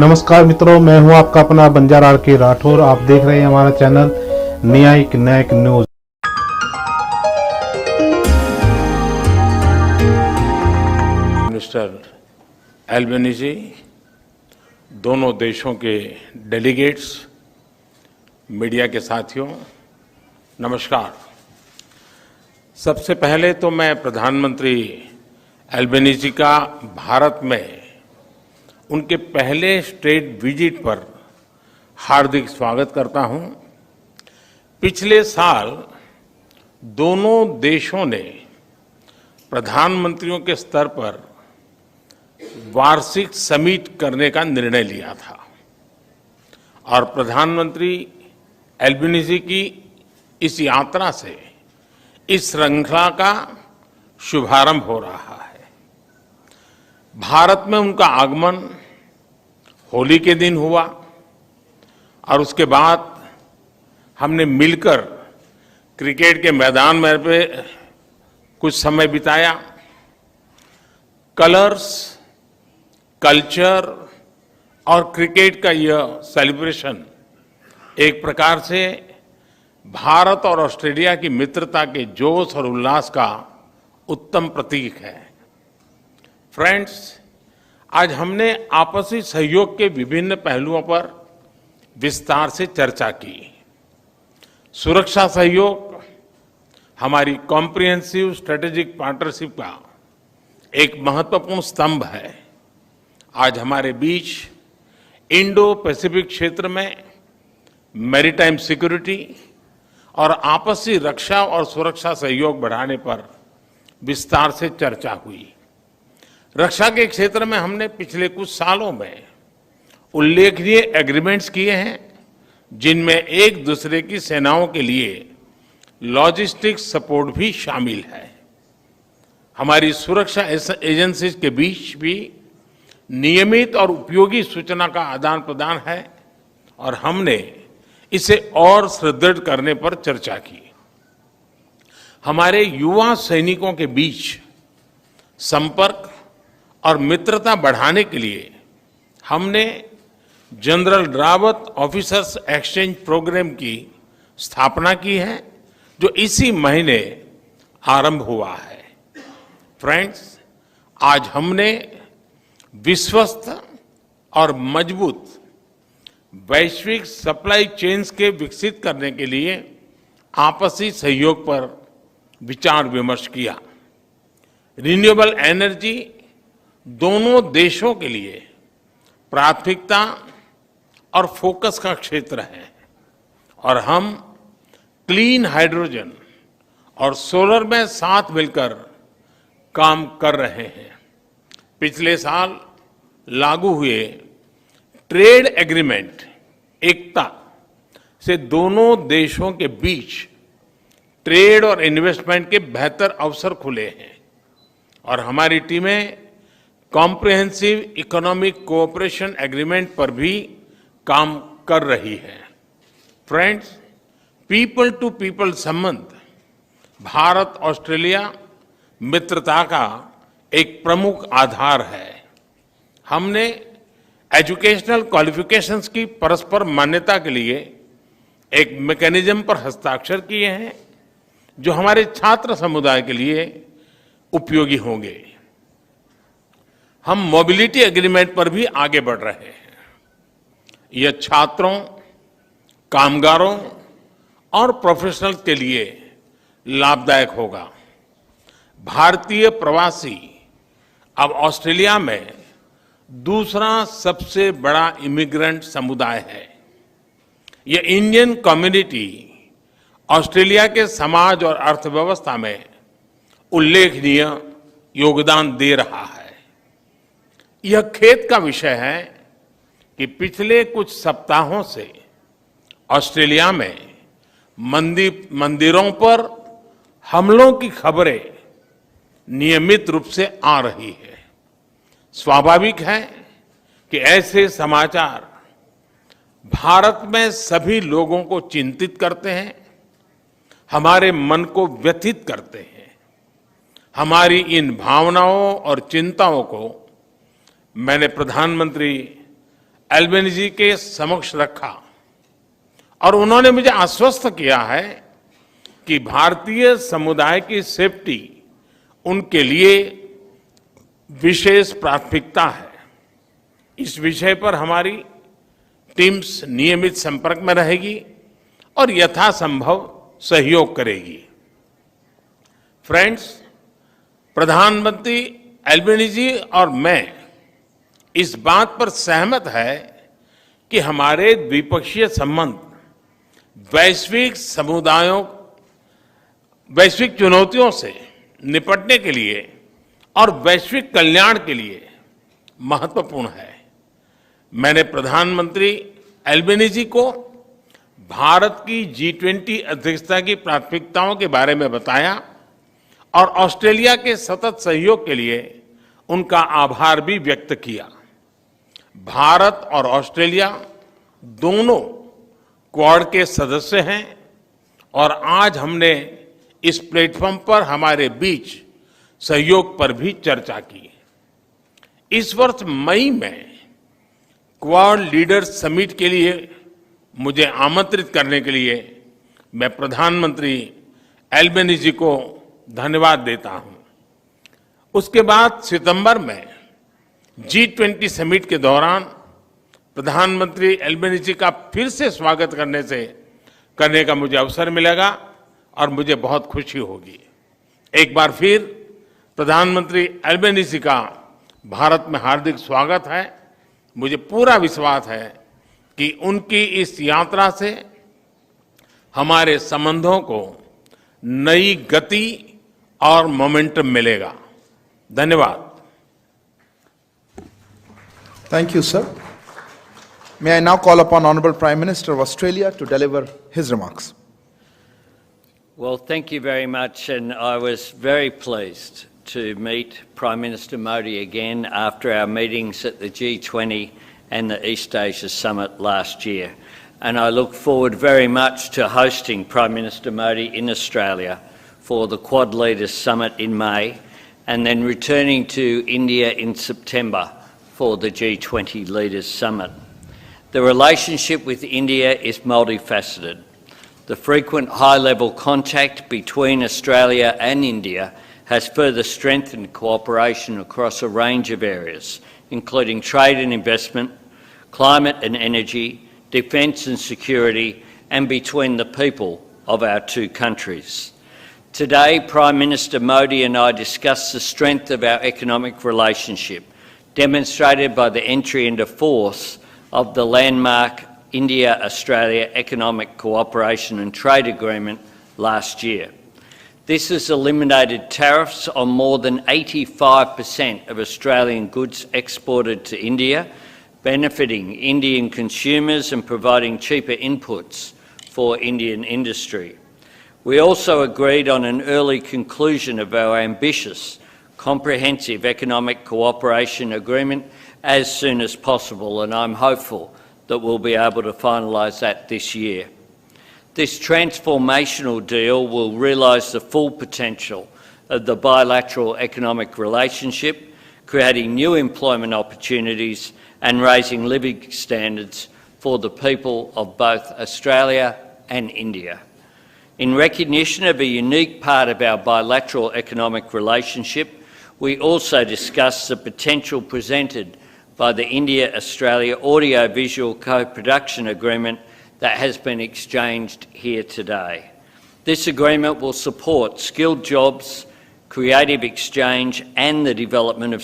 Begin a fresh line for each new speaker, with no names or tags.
नमस्कार मित्रों, मैं हूं आपका अपना बंजार आर के राठौर। आप देख रहे हैं हमारा चैनल न्यायिक न्यूज।
मिस्टर एल्बेनीजी, दोनों देशों के डेलीगेट्स, मीडिया के साथियों, नमस्कार। सबसे पहले तो मैं प्रधानमंत्री एल्बेनीजी का भारत में उनके पहले स्टेट विजिट पर हार्दिक स्वागत करता हूं। पिछले साल दोनों देशों ने प्रधानमंत्रियों के स्तर पर वार्षिक समिट करने का निर्णय लिया था और प्रधानमंत्री एल्बेनीजी की इस यात्रा से इस श्रृंखला का शुभारंभ हो रहा है। भारत में उनका आगमन होली के दिन हुआ और उसके बाद हमने मिलकर क्रिकेट के मैदान में पे कुछ समय बिताया। कलर्स, कल्चर और क्रिकेट का यह सेलिब्रेशन एक प्रकार से भारत और ऑस्ट्रेलिया की मित्रता के जोश और उल्लास का उत्तम प्रतीक है। फ्रेंड्स, आज हमने आपसी सहयोग के विभिन्न पहलुओं पर विस्तार से चर्चा की। सुरक्षा सहयोग हमारी कॉम्प्रिहेंसिव स्ट्रेटेजिक पार्टनरशिप का एक महत्वपूर्ण स्तंभ है। आज हमारे बीच इंडो पैसिफिक क्षेत्र में मैरीटाइम सिक्योरिटी और आपसी रक्षा और सुरक्षा सहयोग बढ़ाने पर विस्तार से चर्चा हुई। रक्षा के क्षेत्र में हमने पिछले कुछ सालों में उल्लेखनीय एग्रीमेंट्स किए हैं, जिनमें एक दूसरे की सेनाओं के लिए लॉजिस्टिक्स सपोर्ट भी शामिल है। हमारी सुरक्षा एजेंसीज के बीच भी नियमित और उपयोगी सूचना का आदान प्रदान है और हमने इसे और सुदृढ़ करने पर चर्चा की। हमारे युवा सैनिकों के बीच संपर्क और मित्रता बढ़ाने के लिए हमने general Rawat officers exchange programme की स्थापना की है, जो इसी महीने आरंभ हुआ है। फ्रेंड्स, आज हमने विश्वस्त और मजबूत वैश्विक सप्लाई चेन्स के विकसित करने के लिए आपसी सहयोग पर विचार विमर्श किया। रिन्यूएबल एनर्जी दोनों देशों के लिए प्राथमिकता और फोकस का क्षेत्र है और हम क्लीन हाइड्रोजन और सोलर में साथ मिलकर काम कर रहे हैं। पिछले साल लागू हुए ट्रेड एग्रीमेंट एकता से दोनों देशों के बीच ट्रेड और इन्वेस्टमेंट के बेहतर अवसर खुले हैं और हमारी टीमें कॉम्प्रिहेंसिव इकोनॉमिक कोऑपरेशन एग्रीमेंट पर भी काम कर रही है। फ्रेंड्स, पीपल टू पीपल संबंध भारत ऑस्ट्रेलिया मित्रता का एक प्रमुख आधार है। हमने एजुकेशनल क्वालिफिकेशंस की परस्पर मान्यता के लिए एक मैकेनिज्म पर हस्ताक्षर किए हैं, जो हमारे छात्र समुदाय के लिए उपयोगी होंगे। हम मोबिलिटी एग्रीमेंट पर भी आगे बढ़ रहे हैं। यह छात्रों, कामगारों और प्रोफेशनल्स के लिए लाभदायक होगा। भारतीय प्रवासी अब ऑस्ट्रेलिया में दूसरा सबसे बड़ा इमिग्रेंट समुदाय है। यह इंडियन कम्युनिटी ऑस्ट्रेलिया के समाज और अर्थव्यवस्था में उल्लेखनीय योगदान दे रहा है। यह खेद का विषय है कि पिछले कुछ सप्ताहों से ऑस्ट्रेलिया में मंदिरों पर हमलों की खबरें नियमित रूप से आ रही है। स्वाभाविक है कि ऐसे समाचार भारत में सभी लोगों को चिंतित करते हैं, हमारे मन को व्यथित करते हैं। हमारी इन भावनाओं और चिंताओं को मैंने प्रधानमंत्री एल्बेनीजी के समक्ष रखा और उन्होंने मुझे आश्वस्त किया है कि भारतीय समुदाय की सेफ्टी उनके लिए विशेष प्राथमिकता है। इस विषय पर हमारी टीम्स नियमित संपर्क में रहेगी और यथासंभव सहयोग करेगी। फ्रेंड्स, प्रधानमंत्री एल्बेनीजी और मैं इस बात पर सहमत है कि हमारे द्विपक्षीय संबंध वैश्विक चुनौतियों से निपटने के लिए और वैश्विक कल्याण के लिए महत्वपूर्ण है। मैंने प्रधानमंत्री एल्बेनीजी को भारत की G20 अध्यक्षता की प्राथमिकताओं के बारे में बताया और ऑस्ट्रेलिया के सतत सहयोग के लिए उनका आभार भी व्यक्त किया। भारत और ऑस्ट्रेलिया दोनों क्वाड के सदस्य हैं और आज हमने इस प्लेटफॉर्म पर हमारे बीच सहयोग पर भी चर्चा की। इस वर्ष मई में क्वाड लीडर्स समिट के लिए मुझे आमंत्रित करने के लिए मैं प्रधानमंत्री एल्बेनीजी को धन्यवाद देता हूं। उसके बाद सितंबर में G20 समिट के दौरान प्रधानमंत्री एल्बेनीजी का फिर से स्वागत करने का मुझे अवसर मिलेगा और मुझे बहुत खुशी होगी। एक बार फिर प्रधानमंत्री एल्बेनीजी का भारत में हार्दिक स्वागत है। मुझे पूरा विश्वास है कि उनकी इस यात्रा से हमारे संबंधों को नई गति और मोमेंटम मिलेगा। धन्यवाद।
Thank you, sir. May I now call upon Honorable Prime Minister of Australia to deliver his remarks.
Well, thank you very much, and I was very pleased to meet Prime Minister Modi again after our meetings at the G20 and the East Asia Summit last year. And I look forward very much to hosting Prime Minister Modi in Australia for the Quad Leaders Summit in May, and then returning to India in September for the G20 Leaders Summit. The relationship with India is multifaceted. The frequent high-level contact between Australia and India has further strengthened cooperation across a range of areas, including trade and investment, climate and energy, defence and security, and between the people of our two countries. Today, Prime Minister Modi and I discussed the strength of our economic relationship, demonstrated by the entry into force of the landmark India-Australia Economic Cooperation and Trade Agreement last year. This has eliminated tariffs on more than 85% of Australian goods exported to India, benefiting Indian consumers and providing cheaper inputs for Indian industry. We also agreed on an early conclusion of our ambitious, comprehensive economic cooperation agreement as soon as possible, and I'm hopeful that we'll be able to finalise that this year. This transformational deal will realise the full potential of the bilateral economic relationship, creating new employment opportunities and raising living standards for the people of both Australia and India. In recognition of a unique part of our bilateral economic relationship, we also discussed the potential presented by the India-Australia Audio-Visual Co-Production Agreement that has been exchanged here today. This agreement will support skilled jobs, creative exchange and the development of